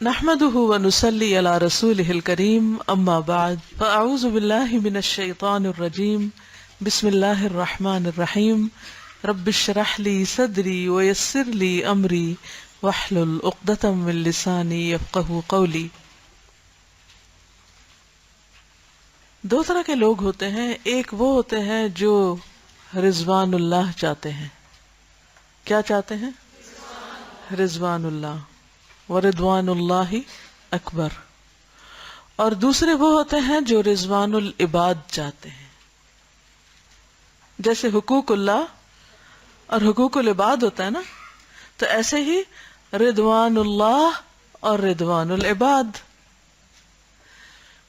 نحمده ونصلي على رسوله الكريم اما بعد فاعوذ بالله من الشيطان الرجيم بسم الله الرحمن الرحيم رب اشرح لي صدري ويسر لي امري واحلل عقدة من لساني يفقهوا قولي۔ دو طرح کے لوگ ہوتے ہیں، ایک وہ ہوتے ہیں جو رضوان اللہ چاہتے ہیں۔ کیا چاہتے ہیں؟ رضوان اللہ، ورضوان اللہ اکبر۔ اور دوسرے وہ ہوتے ہیں جو رضوان العباد چاہتے ہیں، جیسے حقوق اللہ اور حقوق العباد ہوتا ہے نا، تو ایسے ہی رضوان اللہ اور رضوان العباد۔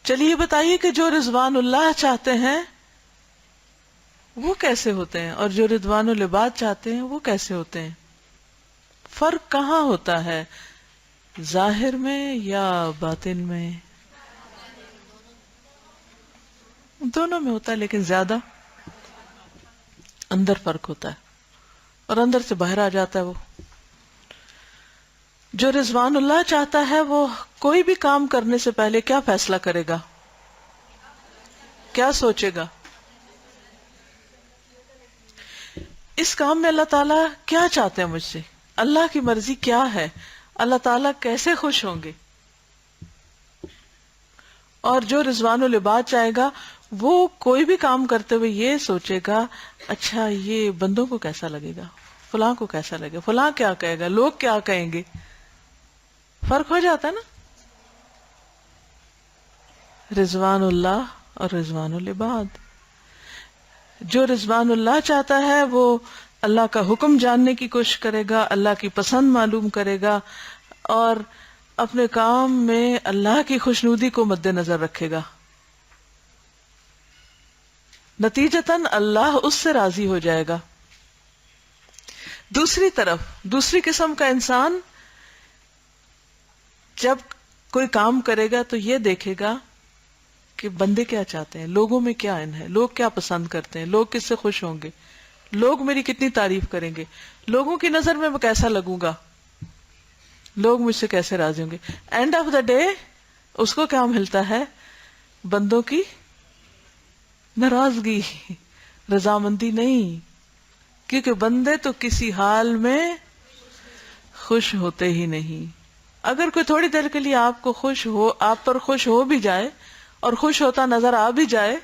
چلیے بتائیے کہ جو رضوان اللہ چاہتے ہیں وہ کیسے ہوتے ہیں اور جو رضوان العباد چاہتے ہیں وہ کیسے ہوتے ہیں؟ فرق کہاں ہوتا ہے، ظاہر میں یا باطن میں؟ دونوں میں ہوتا ہے، لیکن زیادہ اندر فرق ہوتا ہے اور اندر سے باہر آ جاتا ہے۔ وہ جو رضوان اللہ چاہتا ہے وہ کوئی بھی کام کرنے سے پہلے کیا فیصلہ کرے گا، کیا سوچے گا؟ اس کام میں اللہ تعالیٰ کیا چاہتے ہیں مجھ سے، اللہ کی مرضی کیا ہے، اللہ تعالیٰ کیسے خوش ہوں گے؟ اور جو رضوان العباد چاہے گا وہ کوئی بھی کام کرتے ہوئے یہ سوچے گا اچھا یہ بندوں کو کیسا لگے گا، فلاں کو کیسا لگے گا، فلاں کیا کہے گا، لوگ کیا کہیں گے۔ فرق ہو جاتا ہے نا، رضوان اللہ اور رضوان العباد۔ جو رضوان اللہ چاہتا ہے وہ اللہ کا حکم جاننے کی کوشش کرے گا، اللہ کی پسند معلوم کرے گا اور اپنے کام میں اللہ کی خوشنودی کو مد نظر رکھے گا، نتیجتاً اللہ اس سے راضی ہو جائے گا۔ دوسری طرف دوسری قسم کا انسان جب کوئی کام کرے گا تو یہ دیکھے گا کہ بندے کیا چاہتے ہیں، لوگوں میں کیا ان ہے، لوگ کیا پسند کرتے ہیں، لوگ کس سے خوش ہوں گے، لوگ میری کتنی تعریف کریں گے، لوگوں کی نظر میں کیسا لگوں گا، لوگ مجھ سے کیسے راضی ہوں گے۔ اینڈ آف دا ڈے اس کو کیا ملتا ہے؟ بندوں کی ناراضگی، رضامندی نہیں، کیونکہ بندے تو کسی حال میں خوش ہوتے ہی نہیں۔ اگر کوئی تھوڑی دیر کے لیے آپ کو خوش ہو، آپ پر خوش ہو بھی جائے اور خوش ہوتا نظر آ بھی جائے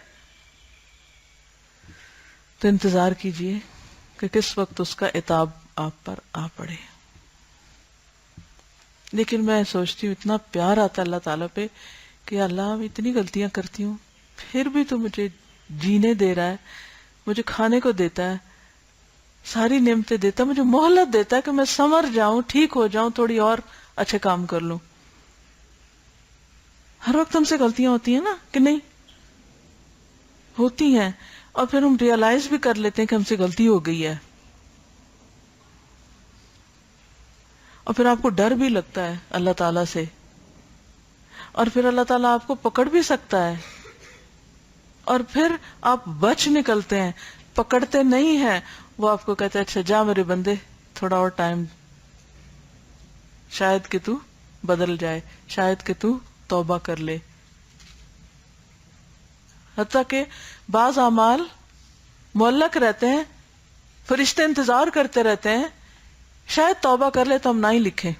تو انتظار کیجئے کہ کس وقت اس کا عتاب آپ پر آ پڑے۔ لیکن میں سوچتی ہوں اتنا پیار آتا ہے اللہ تعالیٰ پہ کہ اللہ میں اتنی غلطیاں کرتی ہوں پھر بھی تو مجھے جینے دے رہا ہے، مجھے کھانے کو دیتا ہے، ساری نعمتیں دیتا ہے، مجھے مہلت دیتا ہے کہ میں سنور جاؤں، ٹھیک ہو جاؤں، تھوڑی اور اچھے کام کر لوں۔ ہر وقت ہم سے غلطیاں ہوتی ہیں نا کہ نہیں؟ ہوتی ہیں، اور پھر ہم ریئلائز بھی کر لیتے ہیں کہ ہم سے غلطی ہو گئی ہے، اور پھر آپ کو ڈر بھی لگتا ہے اللہ تعالیٰ سے، اور پھر اللہ تعالیٰ آپ کو پکڑ بھی سکتا ہے، اور پھر آپ بچ نکلتے ہیں، پکڑتے نہیں ہیں۔ وہ آپ کو کہتے ہیں اچھا جا میرے بندے تھوڑا اور ٹائم، شاید کہ تو بدل جائے، شاید کہ تو توبہ کر لے۔ حتیٰ کہ بعض اعمال معلق رہتے ہیں، فرشتے انتظار کرتے رہتے ہیں، شاید توبہ کر لے تو ہم نہ ہی لکھیں۔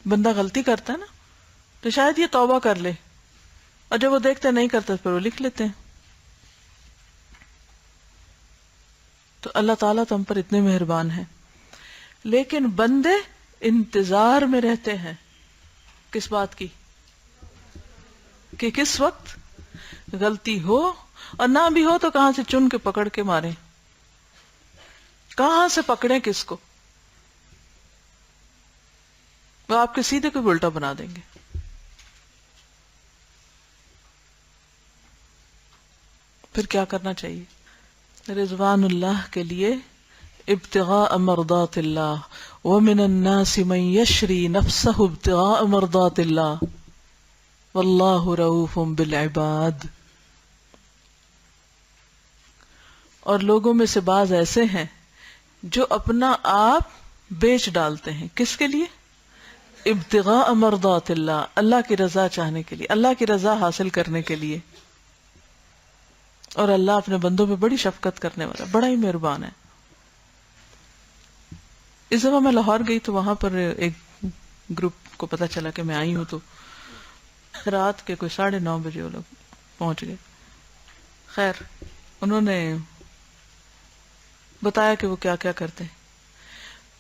بندہ غلطی کرتا ہے نا تو شاید یہ توبہ کر لے، اور جب وہ دیکھتے نہیں کرتے پھر وہ لکھ لیتے ہیں۔ تو اللہ تعالیٰ تو ہم پر اتنے مہربان ہیں، لیکن بندے انتظار میں رہتے ہیں کس بات کی؟ کہ کس وقت غلطی ہو، اور نہ بھی ہو تو کہاں سے چن کے پکڑ کے ماریں، کہاں سے پکڑیں کس کو؟ وہ آپ کے سیدھے کو الٹا بنا دیں گے۔ پھر کیا کرنا چاہیے؟ رضوان اللہ کے لیے ابتغاء مرضات اللہ، ومن الناس من یشری نفسہ ابتغاء مرضات اللہ واللہ رؤوف بالعباد۔ اور لوگوں میں سے بعض ایسے ہیں جو اپنا آپ بیچ ڈالتے ہیں، کس کے لیے؟ ابتغاء مرضات اللہ، اللہ کی رضا چاہنے کے لیے، اللہ کی رضا حاصل کرنے کے لیے. اور اللہ اپنے بندوں پہ بڑی شفقت کرنے والا، بڑا ہی مہربان ہے. اس دفعہ میں لاہور گئی تو وہاں پر ایک گروپ کو پتا چلا کہ میں آئی ہوں، تو رات کے کوئی 9:30 بجے وہ لوگ پہنچ گئے. خیر انہوں نے بتایا کہ وہ کیا کیا کرتے ہیں.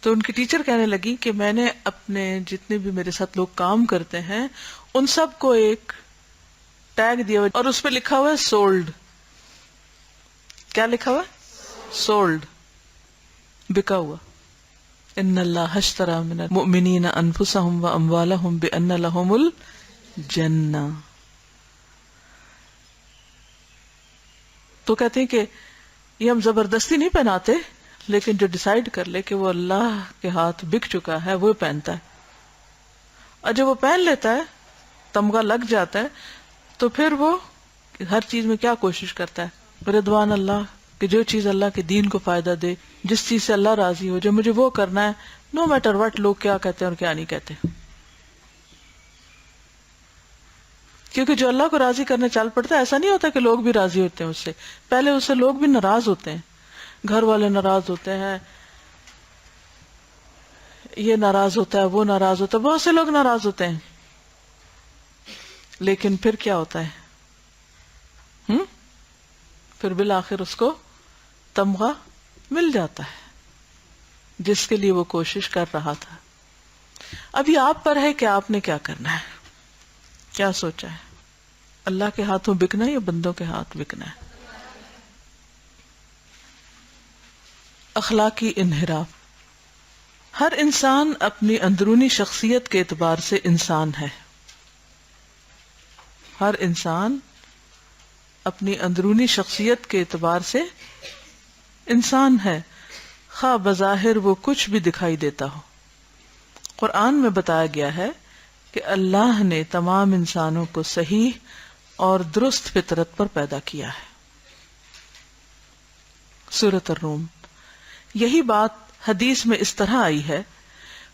تو ان کی ٹیچر کہنے لگی کہ میں نے اپنے جتنے بھی میرے ساتھ لوگ کام کرتے ہیں ان سب کو ایک ٹیگ دیا ہوا اور اس پہ لکھا ہوا ہے سولڈ. کیا لکھا ہوا ہے؟ سولڈ، بکا ہوا. ان اللہ اشتری من المؤمنین انفسهم واموالهم بان لهم الجنہ. تو کہتے ہیں کہ یہ ہم زبردستی نہیں پہناتے، لیکن جو ڈیسائیڈ کر لے کہ وہ اللہ کے ہاتھ بک چکا ہے وہ پہنتا ہے. اور جب وہ پہن لیتا ہے، تمغہ لگ جاتا ہے، تو پھر وہ ہر چیز میں کیا کوشش کرتا ہے؟ رضوان اللہ، کہ جو چیز اللہ کے دین کو فائدہ دے، جس چیز سے اللہ راضی ہو، جو مجھے وہ کرنا ہے، نو میٹر واٹ لوگ کیا کہتے ہیں اور کیا نہیں کہتے. کیونکہ جو اللہ کو راضی کرنے چل پڑتا ہے، ایسا نہیں ہوتا کہ لوگ بھی راضی ہوتے ہیں اس سے، پہلے اس سے لوگ بھی ناراض ہوتے ہیں. گھر والے ناراض ہوتے ہیں، یہ ناراض ہوتا ہے، وہ ناراض ہوتا ہے، بہت سے لوگ ناراض ہوتے ہیں. لیکن پھر کیا ہوتا ہے؟ پھر بالآخر اس کو تمغہ مل جاتا ہے جس کے لیے وہ کوشش کر رہا تھا. ابھی آپ پر ہے کہ آپ نے کیا کرنا ہے، کیا سوچا ہے؟ اللہ کے ہاتھوں بکنا ہے یا بندوں کے ہاتھ بکنا ہے؟ اخلاقی انحراف. ہر انسان اپنی اندرونی شخصیت کے اعتبار سے انسان ہے. ہر انسان اپنی اندرونی شخصیت کے اعتبار سے انسان ہے، خواہ بظاہر وہ کچھ بھی دکھائی دیتا ہو. قرآن میں بتایا گیا ہے کہ اللہ نے تمام انسانوں کو صحیح اور درست فطرت پر پیدا کیا ہے. سورۃ الروم. یہی بات حدیث میں اس طرح آئی ہے،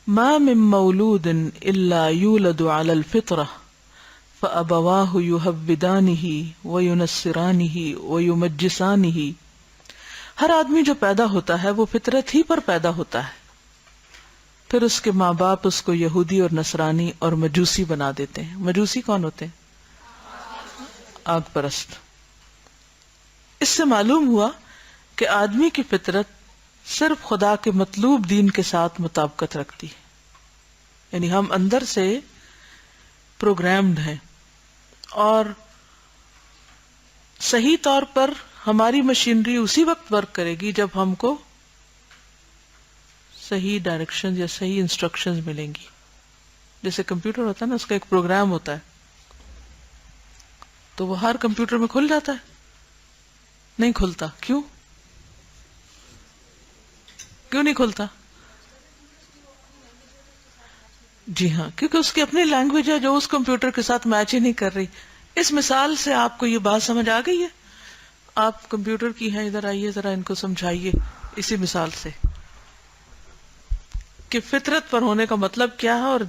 ما من مولود الا یولد علی الفطرہ فابواہ یہودانہ وینصرانہ ویمجسانہ. ہر آدمی جو پیدا ہوتا ہے وہ فطرت ہی پر پیدا ہوتا ہے، پھر اس کے ماں باپ اس کو یہودی اور نصرانی اور مجوسی بنا دیتے ہیں. مجوسی کون ہوتے ہیں؟ آگ پرست. اس سے معلوم ہوا کہ آدمی کی فطرت صرف خدا کے مطلوب دین کے ساتھ مطابقت رکھتی ہے. یعنی ہم اندر سے پروگرامڈ ہیں، اور صحیح طور پر ہماری مشینری اسی وقت ورک کرے گی جب ہم کو صحیح ڈائریکشن یا صحیح انسٹرکشنز ملیں گی. جیسے کمپیوٹر ہوتا ہے نا، اس کا ایک پروگرام ہوتا ہے، تو وہ ہر کمپیوٹر میں کھل جاتا ہے؟ نہیں کھلتا. کیوں نہیں کھلتا؟ جی ہاں، کیونکہ اس کی اپنی لینگویج ہے جو اس کمپیوٹر کے ساتھ میچ ہی نہیں کر رہی. اس مثال سے آپ کو یہ بات سمجھ آ گئی ہے؟ آپ کمپیوٹر کی ہیں، ادھر آئیے ذرا ان کو سمجھائیے اسی مثال سے کہ فطرت پر ہونے کا مطلب کیا ہے، اور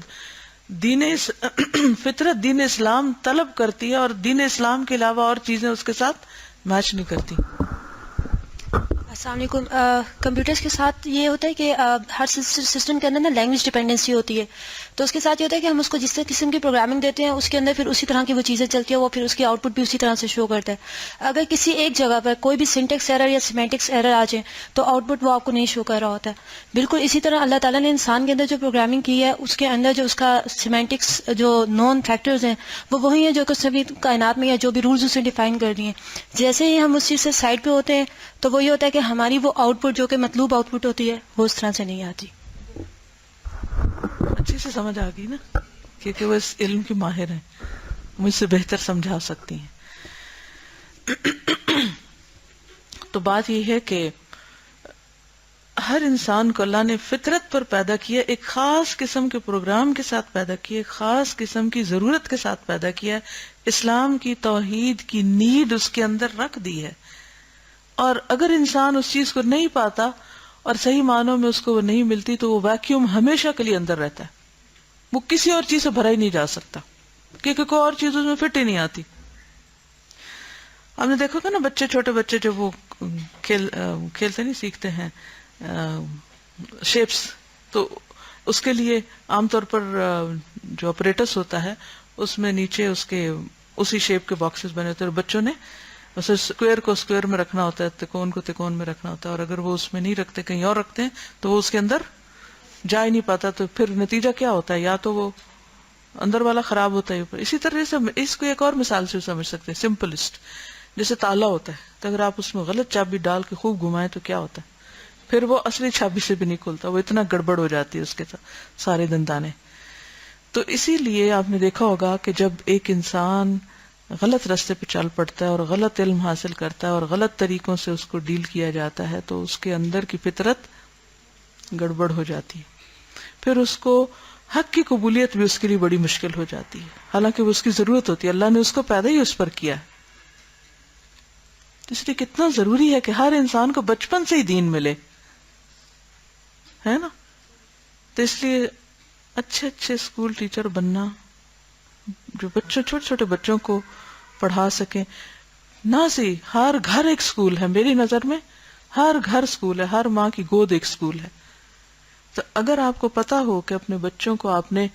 فطرت دین اسلام طلب کرتی ہے، اور دین اسلام کے علاوہ اور چیزیں اس کے ساتھ میچ نہیں کرتی. السلام علیکم. کمپیوٹرز کے ساتھ یہ ہوتا ہے کہ ہر سسٹم کے اندر نا لینگویج ڈپینڈنسی ہوتی ہے، تو اس کے ساتھ یہ ہوتا ہے کہ ہم اس کو جس قسم کی پروگرامنگ دیتے ہیں اس کے اندر پھر اسی طرح کی وہ چیزیں چلتی ہیں، وہ پھر اس کی آؤٹ پٹ بھی اسی طرح سے شو کرتا ہے. اگر کسی ایک جگہ پر کوئی بھی سنٹیکس ایرر یا سیمینٹکس ایرر آ جائے تو آؤٹ پٹ وہ آپ کو نہیں شو کر رہا ہوتا ہے. بالکل اسی طرح اللہ تعالیٰ نے انسان کے اندر جو پروگرامنگ کی ہے اس کے اندر جو اس کا سیمینٹکس جو نون فیکٹرز ہیں وہ وہی ہیں جو کہ سبھی کائنات میں یا جو بھی رولز اسے ڈیفائن کر دیے ہیں. جیسے ہی ہم اس چیز سے سائڈ پہ ہوتے ہیں تو وہ یہ ہوتا ہے کہ ہماری وہ آؤٹ پٹ جو کہ مطلوب آؤٹ پٹ ہوتی ہے وہ اس طرح سے نہیں آتی. اچھے سے سمجھ آ گئی نا، کیونکہ وہ اس علم کی ماہر ہیں، مجھ سے بہتر سمجھا سکتی ہیں. تو بات یہ ہے کہ ہر انسان کو اللہ نے فطرت پر پیدا کیا، ایک خاص قسم کے پروگرام کے ساتھ پیدا کیا، ایک خاص قسم کی ضرورت کے ساتھ پیدا کیا. اسلام کی توحید کی نیڈ اس کے اندر رکھ دی ہے، اور اگر انسان اس چیز کو نہیں پاتا اور صحیح معنوں میں اس کو وہ نہیں ملتی تو وہ ویکیوم ہمیشہ کے لیے اندر رہتا ہے. وہ کسی اور چیز سے بھرا ہی نہیں جا سکتا کیونکہ کوئی اور چیز اس میں فٹ ہی نہیں آتی. آپ نے دیکھا کہ نا بچے, چھوٹے بچے جب وہ کھیلتے نہیں سیکھتے ہیں شیپس, تو اس کے لیے عام طور پر جو آپریٹس ہوتا ہے اس میں نیچے اس کے اسی شیپ کے باکسز بنے ہوتے ہیں, اور بچوں نے اسے اسکوئر کو اسکوئر میں رکھنا ہوتا ہے, تکون کو تکون میں رکھنا ہوتا ہے, اور اگر وہ اس میں نہیں رکھتے کہیں اور رکھتے ہیں تو وہ اس کے اندر جا ہی نہیں پاتا, تو پھر نتیجہ کیا ہوتا ہے, یا تو وہ اندر والا خراب ہوتا ہے اوپر. اسی طرح سے اس کو ایک اور مثال سے سمجھ سکتے ہیں, سمپلسٹ, جیسے تالا ہوتا ہے, تو اگر آپ اس میں غلط چابی ڈال کے خوب گھمائیں تو کیا ہوتا ہے, پھر وہ اصلی چابی سے بھی نہیں کھلتا, وہ اتنا گڑبڑ ہو جاتی ہے اس کے سارے دندانے. تو اسی لیے آپ نے دیکھا ہوگا کہ جب ایک انسان غلط راستے پہ چل پڑتا ہے اور غلط علم حاصل کرتا ہے اور غلط طریقوں سے اس کو ڈیل کیا جاتا ہے تو اس کے اندر کی فطرت گڑبڑ ہو جاتی ہے, پھر اس کو حق کی قبولیت بھی اس کے لیے بڑی مشکل ہو جاتی ہے, حالانکہ وہ اس کی ضرورت ہوتی ہے, اللہ نے اس کو پیدا ہی اس پر کیا ہے. اس لیے کتنا ضروری ہے کہ ہر انسان کو بچپن سے ہی دین ملے, ہے نا. تو اس لیے اچھے اچھے اسکول ٹیچر بننا جو بچوں, چھوٹے چھوٹے بچوں کو پڑھا سکیں. نازی ہر گھر ایک اسکول ہے, میری نظر میں ہر گھر اسکول ہے, ہر ماں کی گود ایک اسکول ہے. تو اگر آپ کو پتا ہو کہ اپنے بچوں کو آپ نے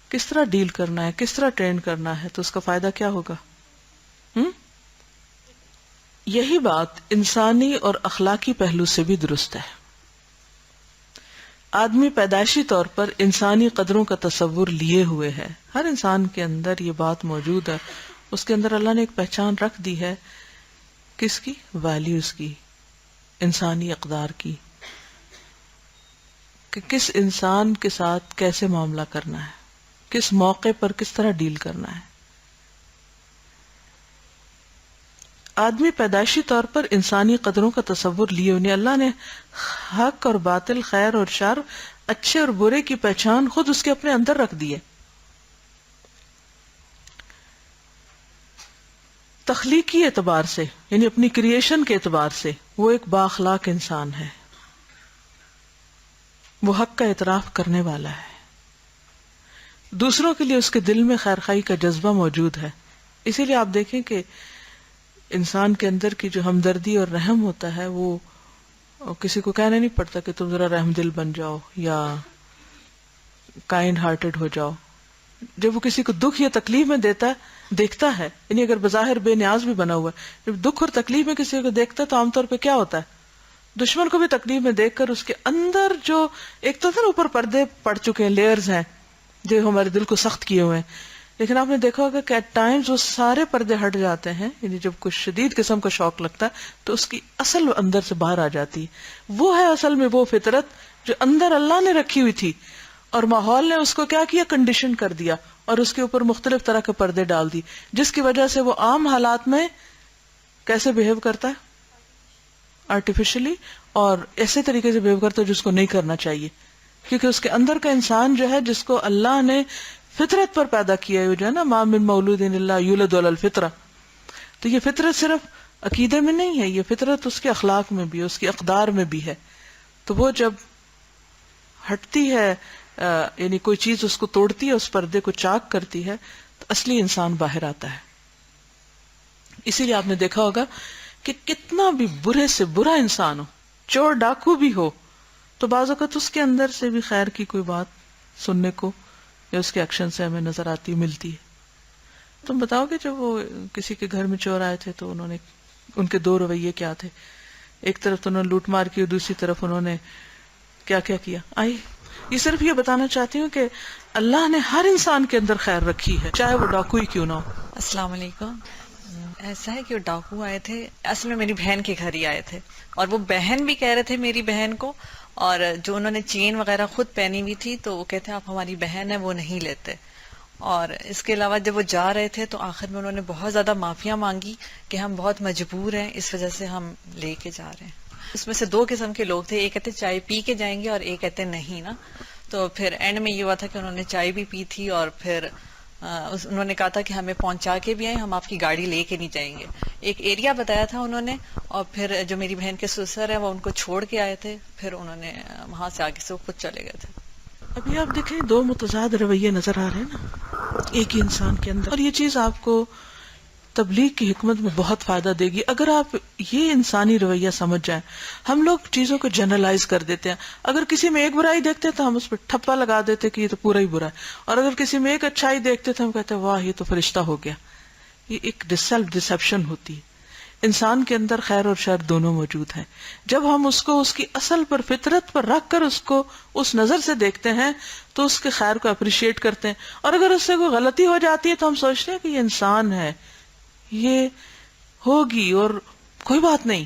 کس طرح ڈیل کرنا ہے, کس طرح ٹرین کرنا ہے, تو اس کا فائدہ کیا ہوگا. یہی بات انسانی اور اخلاقی پہلو سے بھی درست ہے. آدمی پیدائشی طور پر انسانی قدروں کا تصور لیے ہوئے ہے, ہر انسان کے اندر یہ بات موجود ہے, اس کے اندر اللہ نے ایک پہچان رکھ دی ہے, کس کی, ویلیوز کی, انسانی اقدار کی, کہ کس انسان کے ساتھ کیسے معاملہ کرنا ہے, کس موقع پر کس طرح ڈیل کرنا ہے. آدمی پیدائشی طور پر انسانی قدروں کا تصور لیے انہیں اللہ نے حق اور باطل, خیر اور شر, اچھے اور برے کی پہچان خود اس کے اپنے اندر رکھ دی ہے. تخلیقی اعتبار سے یعنی اپنی کریشن کے اعتبار سے وہ ایک بااخلاق انسان ہے, وہ حق کا اعتراف کرنے والا ہے, دوسروں کے لیے اس کے دل میں خیرخواہی کا جذبہ موجود ہے. اسی لیے آپ دیکھیں کہ انسان کے اندر کی جو ہمدردی اور رحم ہوتا ہے وہ کسی کو کہنا نہیں پڑتا کہ تم ذرا رحم دل بن جاؤ یا کائنڈ ہارٹڈ ہو جاؤ. جب وہ کسی کو دکھ یا تکلیف میں دیکھتا ہے, یعنی اگر بظاہر بے نیاز بھی بنا ہوا ہے, جب دکھ اور تکلیف میں کسی کو دیکھتا ہے تو عام طور پہ کیا ہوتا ہے, دشمن کو بھی تکلیف میں دیکھ کر اس کے اندر جو ایک تو اوپر پردے پڑ چکے ہیں, لیئرز ہیں جو ہمارے دل کو سخت کیے ہوئے ہیں, لیکن آپ نے دیکھا ہوگا کہ ایٹ ٹائمز وہ سارے پردے ہٹ جاتے ہیں, یعنی جب کچھ شدید قسم کا شوق لگتا ہے تو اس کی اصل اندر سے باہر آ جاتی ہے. وہ ہے اصل میں وہ فطرت جو اندر اللہ نے رکھی ہوئی تھی, اور ماحول نے اس کو کیا کیا, کنڈیشن کر دیا اور اس کے اوپر مختلف طرح کے پردے ڈال دی, جس کی وجہ سے وہ عام حالات میں کیسے بہیو کرتا ہے, آرٹیفیشلی, اور ایسے طریقے سے بہیو کرتا ہے جس کو نہیں کرنا چاہیے, کیونکہ اس کے اندر کا انسان جو ہے جس کو اللہ نے فطرت پر پیدا کیا ہے, جو ہے نا ما من مولود الا یولد علی الفطرہ, تو یہ فطرت صرف عقیدے میں نہیں ہے, یہ فطرت اس کے اخلاق میں بھی ہے, اس کی اقدار میں بھی ہے. تو وہ جب ہٹتی ہے یعنی کوئی چیز اس کو توڑتی ہے, اس پردے کو چاک کرتی ہے, تو اصلی انسان باہر آتا ہے. اسی لیے آپ نے دیکھا ہوگا کہ کتنا بھی برے سے برا انسان ہو, چور ڈاکو بھی ہو, تو بعض اوقات اس کے اندر سے بھی خیر کی کوئی بات سننے کو یا اس کے ایکشن سے ہمیں نظر آتی ملتی ہے. تم بتاؤ گے جب وہ کسی کے گھر میں چور آئے تھے تو ان کے دو رویے کیا تھے, ایک طرف تو انہوں نے لوٹ مار کی اور دوسری طرف انہوں نے کیا کیا کیا. آئی یہ صرف یہ بتانا چاہتی ہوں کہ اللہ نے ہر انسان کے اندر خیر رکھی ہے, چاہے وہ ڈاکو ہی کیوں نہ ہو. السلام علیکم. ایسا ہے کہ وہ ڈاکو آئے تھے, اصل میں میری بہن کے گھر ہی آئے تھے, اور وہ بہن بھی کہہ رہے تھے میری بہن کو, اور جو انہوں نے چین وغیرہ خود پہنی ہوئی تھی تو وہ کہتے ہیں آپ ہماری بہن ہے, وہ نہیں لیتے. اور اس کے علاوہ جب وہ جا رہے تھے تو آخر میں انہوں نے بہت زیادہ معافیاں مانگی کہ ہم بہت مجبور ہیں, اس وجہ سے ہم لے کے جا رہے ہیں. اس میں سے دو قسم کے لوگ تھے, ایک کہتے چائے پی کے جائیں گے اور ایک کہتے نہیں نا. تو پھر اینڈ میں یہ ہوا تھا کہ انہوں نے چائے بھی پی تھی, اور پھر انہوں نے کہا تھا کہ ہمیں پہنچا کے بھی آئیں, ہم آپ کی گاڑی لے کے نہیں جائیں گے. ایک ایریا بتایا تھا انہوں نے, اور پھر جو میری بہن کے سسر ہیں وہ ان کو چھوڑ کے آئے تھے, پھر انہوں نے وہاں سے آگے سے وہ خود چلے گئے تھے. ابھی آپ دیکھیں دو متضاد رویے نظر آ رہے ہیں نا ایک ہی انسان کے اندر، اور یہ چیز آپ کو تبلیغ کی حکمت میں بہت فائدہ دے گی اگر آپ یہ انسانی رویہ سمجھ جائیں. ہم لوگ چیزوں کو جنرلائز کر دیتے ہیں، اگر کسی میں ایک برائی دیکھتے ہیں تو ہم اس پہ ٹھپا لگا دیتے کہ یہ تو پورا ہی برا ہے، اور اگر کسی میں ایک اچھائی دیکھتے تو ہم کہتے ہیں واہ یہ تو فرشتہ ہو گیا. یہ ایک سیلف ڈسپشن ہوتی ہے. انسان کے اندر خیر اور شر دونوں موجود ہیں. جب ہم اس کو اس کی اصل پر فطرت پر رکھ کر اس کو اس نظر سے دیکھتے ہیں تو اس کے خیر کو اپریشیٹ کرتے ہیں، اور اگر اس سے کوئی غلطی ہو جاتی ہے تو ہم سوچتے ہیں کہ یہ انسان ہے، یہ ہوگی اور کوئی بات نہیں،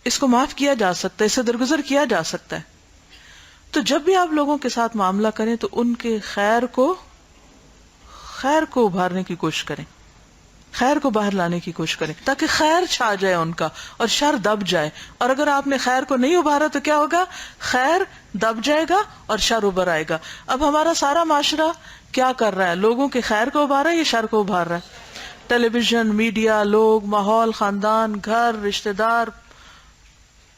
اس کو معاف کیا جا سکتا ہے، اس سے درگزر کیا جا سکتا ہے. تو جب بھی آپ لوگوں کے ساتھ معاملہ کریں تو ان کے خیر کو ابھارنے کی کوشش کریں، خیر کو باہر لانے کی کوشش کریں تاکہ خیر چھا جائے ان کا اور شر دب جائے. اور اگر آپ نے خیر کو نہیں ابھارا تو کیا ہوگا؟ خیر دب جائے گا اور شر ابھر آئے گا. اب ہمارا سارا معاشرہ کیا کر رہا ہے؟ لوگوں کے خیر کو ابھار رہا ہے یا شر کو ابھار رہا ہے؟ ٹیلی ویژن، میڈیا، لوگ، ماحول، خاندان، گھر، رشتہ دار،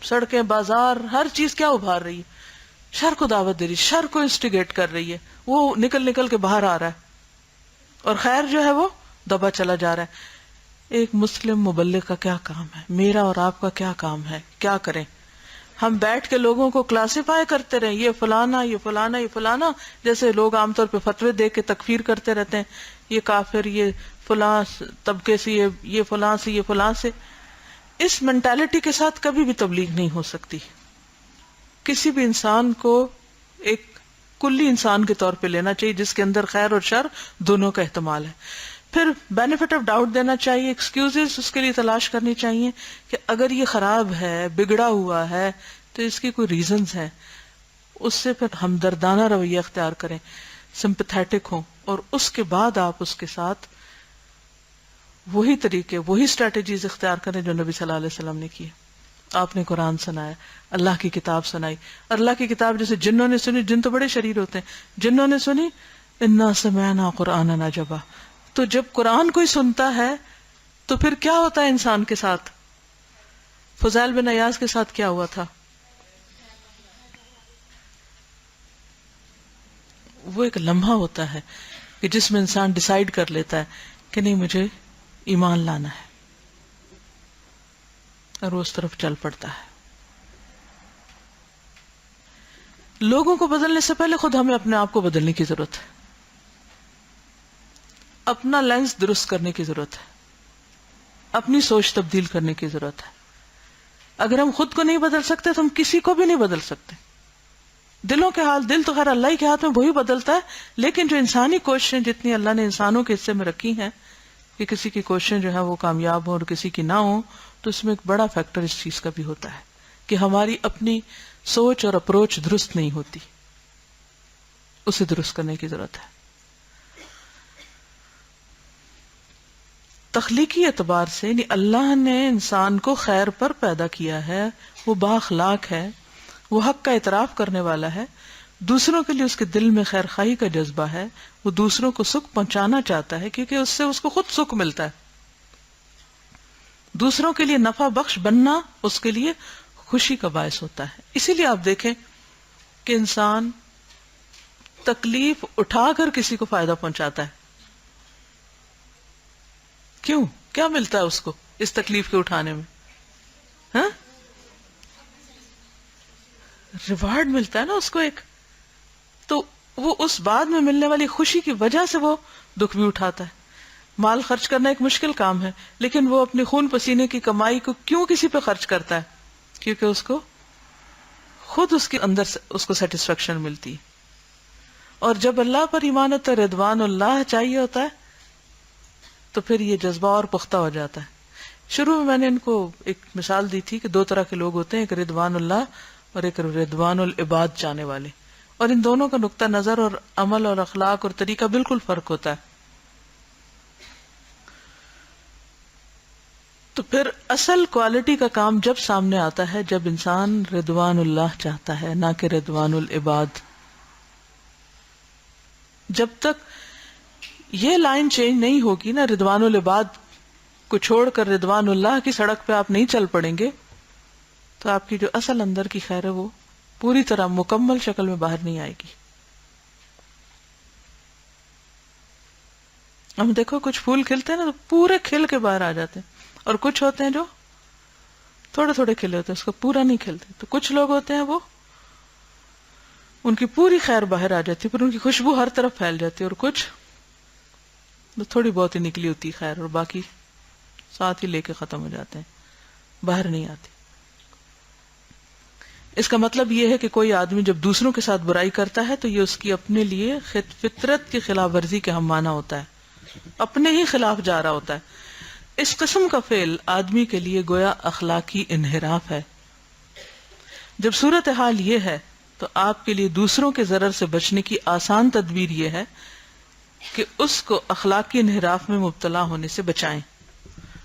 سڑکیں، بازار، ہر چیز کیا ابھار رہی ہے؟ شر کو دعوت دے رہی ہے، شر کو انسٹیگیٹ کر رہی ہے. وہ نکل کے باہر آ رہا ہے اور خیر جو ہے وہ دبا چلا جا رہا ہے. ایک مسلم مبلغ کا کیا کام ہے؟ میرا اور آپ کا کیا کام ہے؟ کیا کریں؟ ہم بیٹھ کے لوگوں کو کلاسیفائی کرتے رہیں، یہ فلانا، یہ فلانا، یہ فلانا، جیسے لوگ عام طور پہ فتوے دے کے تکفیر کرتے رہتے ہیں، یہ کافر، یہ فلاں طبقے سے، یہ فلاں سے، یہ فلاں سے. اس مینٹالٹی کے ساتھ کبھی بھی تبلیغ نہیں ہو سکتی. کسی بھی انسان کو ایک کلی انسان کے طور پہ لینا چاہیے جس کے اندر خیر اور شر دونوں کا احتمال ہے. پھر بینیفٹ آف ڈاؤٹ دینا چاہیے، ایکسکیوزز اس کے لیے تلاش کرنی چاہیے کہ اگر یہ خراب ہے، بگڑا ہوا ہے تو اس کی کوئی ریزنز ہیں. اس سے پھر ہمدردانہ رویہ اختیار کریں، سمپتھیٹک ہوں، اور اس کے بعد آپ اس کے ساتھ وہی طریقے، وہی اسٹریٹجیز اختیار کریں جو نبی صلی اللہ علیہ وسلم نے کیے. آپ نے قرآن سنایا، اللہ کی کتاب سنائی. اللہ کی کتاب جیسے جنوں نے سنی، جن تو بڑے شریر ہوتے ہیں، جنوں نے سنی انا سمعنا قرآنا عجبا. تو جب قرآن کوئی سنتا ہے تو پھر کیا ہوتا ہے انسان کے ساتھ؟ فضیل بن عیاض کے ساتھ کیا ہوا تھا؟ وہ ایک لمحہ ہوتا ہے کہ جس میں انسان ڈیسائیڈ کر لیتا ہے کہ نہیں مجھے ایمان لانا ہے، اور وہ اس طرف چل پڑتا ہے. لوگوں کو بدلنے سے پہلے خود ہمیں اپنے آپ کو بدلنے کی ضرورت ہے، اپنا لینس درست کرنے کی ضرورت ہے، اپنی سوچ تبدیل کرنے کی ضرورت ہے. اگر ہم خود کو نہیں بدل سکتے تو ہم کسی کو بھی نہیں بدل سکتے. دلوں کے حال، دل تو خیر اللہ ہی کے ہاتھ میں، وہی بدلتا ہے، لیکن جو انسانی کوششیں جتنی اللہ نے انسانوں کے حصے میں رکھی ہیں کہ کسی کی کوششیں جو ہے وہ کامیاب ہوں اور کسی کی نہ ہوں، تو اس میں ایک بڑا فیکٹر اس چیز کا بھی ہوتا ہے کہ ہماری اپنی سوچ اور اپروچ درست نہیں ہوتی. اسے درست کرنے کی ضرورت ہے. تخلیقی اعتبار سے یعنی اللہ نے انسان کو خیر پر پیدا کیا ہے، وہ بااخلاق ہے، وہ حق کا اعتراف کرنے والا ہے، دوسروں کے لیے اس کے دل میں خیر خواہی کا جذبہ ہے، وہ دوسروں کو سکھ پہنچانا چاہتا ہے کیونکہ اس سے اس کو خود سکھ ملتا ہے. دوسروں کے لیے نفع بخش بننا اس کے لیے خوشی کا باعث ہوتا ہے. اسی لیے آپ دیکھیں کہ انسان تکلیف اٹھا کر کسی کو فائدہ پہنچاتا ہے. کیوں؟ کیا ملتا ہے اس کو اس تکلیف کے اٹھانے میں؟ ہاں، ریوارڈ ملتا ہے نا اس کو ایک. تو وہ اس بعد میں ملنے والی خوشی کی وجہ سے وہ دکھ بھی اٹھاتا ہے. مال خرچ کرنا ایک مشکل کام ہے، لیکن وہ اپنے خون پسینے کی کمائی کو کیوں کسی پہ خرچ کرتا ہے؟ کیونکہ اس کو خود اس کے اندر سے اس کو سیٹسفیکشن ملتی ہے. اور جب اللہ پر ایمان ہوتا ہے، رضوان اللہ چاہیے ہوتا ہے، تو پھر یہ جذبہ اور پختہ ہو جاتا ہے. شروع میں نے ان کو ایک مثال دی تھی کہ دو طرح کے لوگ ہوتے ہیں، ایک رضوان اللہ اور ایک رضوان العباد چاہنے والے، اور ان دونوں کا نقطہ نظر اور عمل اور اخلاق اور طریقہ بالکل فرق ہوتا ہے. تو پھر اصل کوالٹی کا کام جب سامنے آتا ہے جب انسان رضوان اللہ چاہتا ہے، نہ کہ رضوان العباد. جب تک یہ لائن چینج نہیں ہوگی نا، رضوان العباد کو چھوڑ کر رضوان اللہ کی سڑک پہ آپ نہیں چل پڑیں گے، تو آپ کی جو اصل اندر کی خیر ہے وہ پوری طرح مکمل شکل میں باہر نہیں آئے گی. ہم دیکھو کچھ پھول کھلتے ہیں نا تو پورے کھل کے باہر آ جاتے ہیں، اور کچھ ہوتے ہیں جو تھوڑے تھوڑے کھلے ہوتے ہیں، اس کو پورا نہیں کھلتے. تو کچھ لوگ ہوتے ہیں وہ ان کی پوری خیر باہر آ جاتی ہے، پھر ان کی خوشبو ہر طرف پھیل جاتی ہے، اور کچھ تھوڑی بہت ہی نکلی ہوتی ہے خیر، اور باقی ساتھ ہی لے کے ختم ہو جاتے ہیں، باہر نہیں آتی. اس کا مطلب یہ ہے کہ کوئی آدمی جب دوسروں کے ساتھ برائی کرتا ہے تو یہ اس کی اپنے لیے فطرت کی خلاف ورزی کے ہم معنی ہوتا ہے، اپنے ہی خلاف جا رہا ہوتا ہے. اس قسم کا فعل آدمی کے لیے گویا اخلاقی انحراف ہے. جب صورتحال یہ ہے تو آپ کے لیے دوسروں کے ضرر سے بچنے کی آسان تدبیر یہ ہے کہ اس کو اخلاقی انحراف میں مبتلا ہونے سے بچائیں.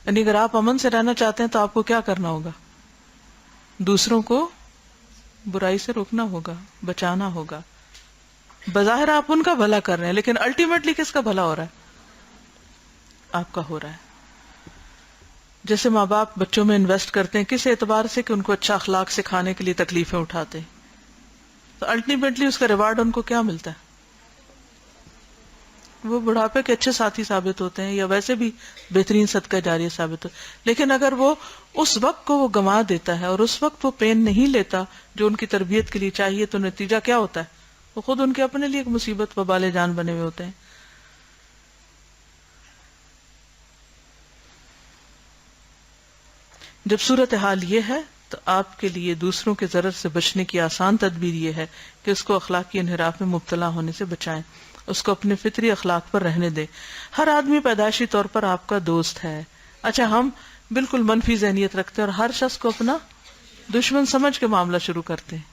یعنی اگر آپ امن سے رہنا چاہتے ہیں تو آپ کو کیا کرنا ہوگا؟ دوسروں کو برائی سے روکنا ہوگا، بچانا ہوگا. بظاہر آپ ان کا بھلا کر رہے ہیں، لیکن الٹیمیٹلی کس کا بھلا ہو رہا ہے؟ آپ کا ہو رہا ہے. جیسے ماں باپ بچوں میں انویسٹ کرتے ہیں کس اعتبار سے کہ ان کو اچھا اخلاق سکھانے کے لیے تکلیفیں اٹھاتے ہیں، تو الٹیمیٹلی اس کا ریوارڈ ان کو کیا ملتا ہے؟ وہ بڑھاپے کے اچھے ساتھی ثابت ہوتے ہیں، یا ویسے بھی بہترین صدقہ جاریہ ثابت ہو. لیکن اگر وہ اس وقت کو وہ گنوا دیتا ہے اور اس وقت وہ پین نہیں لیتا جو ان کی تربیت کے لیے چاہیے، تو نتیجہ کیا ہوتا ہے؟ وہ خود ان کے اپنے لیے ایک مصیبت وبال جان بنے ہوئے ہوتے ہیں. جب صورتحال یہ ہے تو آپ کے لیے دوسروں کے ضرر سے بچنے کی آسان تدبیر یہ ہے کہ اس کو اخلاقی انحراف میں مبتلا ہونے سے بچائیں، اس کو اپنے فطری اخلاق پر رہنے دیں. ہر آدمی پیدائشی طور پر آپ کا دوست ہے. اچھا، ہم بالکل منفی ذہنیت رکھتے ہیں اور ہر شخص کو اپنا دشمن سمجھ کے معاملہ شروع کرتے ہیں.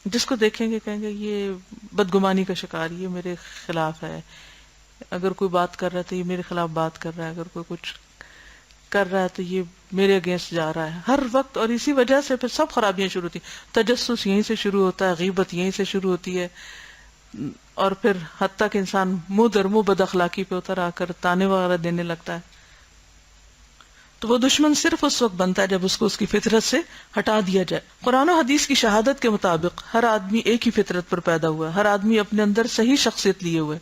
جس کو دیکھیں گے کہیں گے یہ بدگمانی کا شکار، یہ میرے خلاف ہے. اگر کوئی بات کر رہا ہے تو یہ میرے خلاف بات کر رہا ہے، اگر کوئی کچھ کر رہا ہے تو یہ میرے اگینسٹ جا رہا ہے ہر وقت. اور اسی وجہ سے پھر سب خرابیاں شروع ہوتی ہیں. تجسس یہیں سے شروع ہوتا ہے، غیبت یہیں سے شروع ہوتی ہے، اور پھر حتیٰ کہ انسان منہ در منہ بد اخلاقی پہ اتر آ کر تانے وغیرہ دینے لگتا ہے. تو وہ دشمن صرف اس وقت بنتا ہے جب اس کو اس کی فطرت سے ہٹا دیا جائے. قرآن و حدیث کی شہادت کے مطابق ہر آدمی ایک ہی فطرت پر پیدا ہوا ہے، ہر آدمی اپنے اندر صحیح شخصیت لیے ہوئے.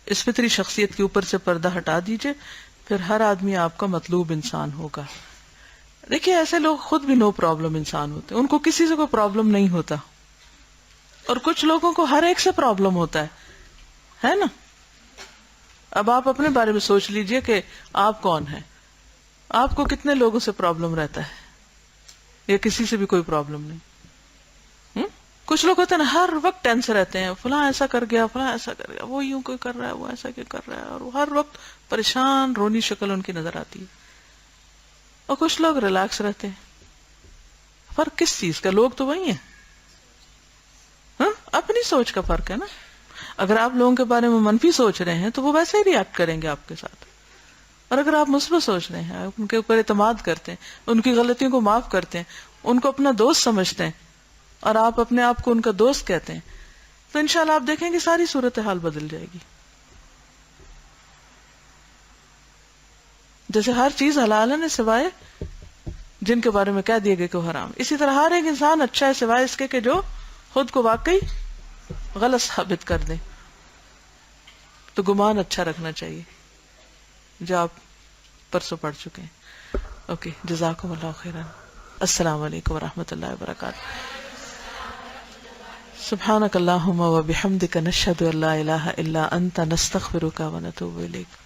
اس فطری شخصیت کے اوپر سے پردہ ہٹا دیجئے، پھر ہر آدمی آپ کا مطلوب انسان ہوگا. دیکھیے ایسے لوگ خود بھی نو پرابلم انسان ہوتے ہیں، ان کو کسی سے کوئی پرابلم نہیں ہوتا، اور کچھ لوگوں کو ہر ایک سے پرابلم ہوتا ہے نا. اب آپ اپنے بارے میں سوچ لیجئے کہ آپ کون ہیں، آپ کو کتنے لوگوں سے پرابلم رہتا ہے، یا کسی سے بھی کوئی پرابلم نہیں. کچھ لوگ ہوتے ہیں نا ہر وقت ٹینس رہتے ہیں، فلاں ایسا کر گیا، فلاں ایسا کر گیا، وہ یوں کوئی کر رہا ہے، وہ ایسا کیوں کر رہا ہے، اور وہ ہر وقت پریشان رونی شکل ان کی نظر آتی ہے. اور کچھ لوگ ریلیکس رہتے ہیں. فرق کس چیز کا؟ لوگ تو وہی ہیں، اپنی سوچ کا فرق ہے نا. اگر آپ لوگوں کے بارے میں منفی سوچ رہے ہیں تو وہ ویسے ہی ریئیکٹ کریں گے آپ کے ساتھ، اور اگر آپ مثبت سوچ رہے ہیں، ان کے اوپر اعتماد کرتے ہیں، ان کی غلطیوں کو معاف کرتے ہیں، ان کو اپنا دوست سمجھتے ہیں، اور آپ اپنے آپ کو ان کا دوست کہتے ہیں، تو انشاءاللہ آپ دیکھیں گے ساری صورتحال بدل جائے گی. جیسے ہر چیز حلال ہے سوائے جن کے بارے میں کہہ دیے گئے کہ وہ حرام، اسی طرح ہر ایک انسان اچھا ہے سوائے اس کے کہ جو خود کو واقعی غلط ثابت کر دے. تو گمان اچھا رکھنا چاہیے جو آپ پرسوں پڑھ چکے ہیں. اوکے، جزاکم اللہ خیرا. السلام علیکم ورحمۃ اللہ وبرکاتہ. سبحانک اللہم وبحمدک، نشہد ان لا الہ الا انت، نستغفرک ونتوب الیک.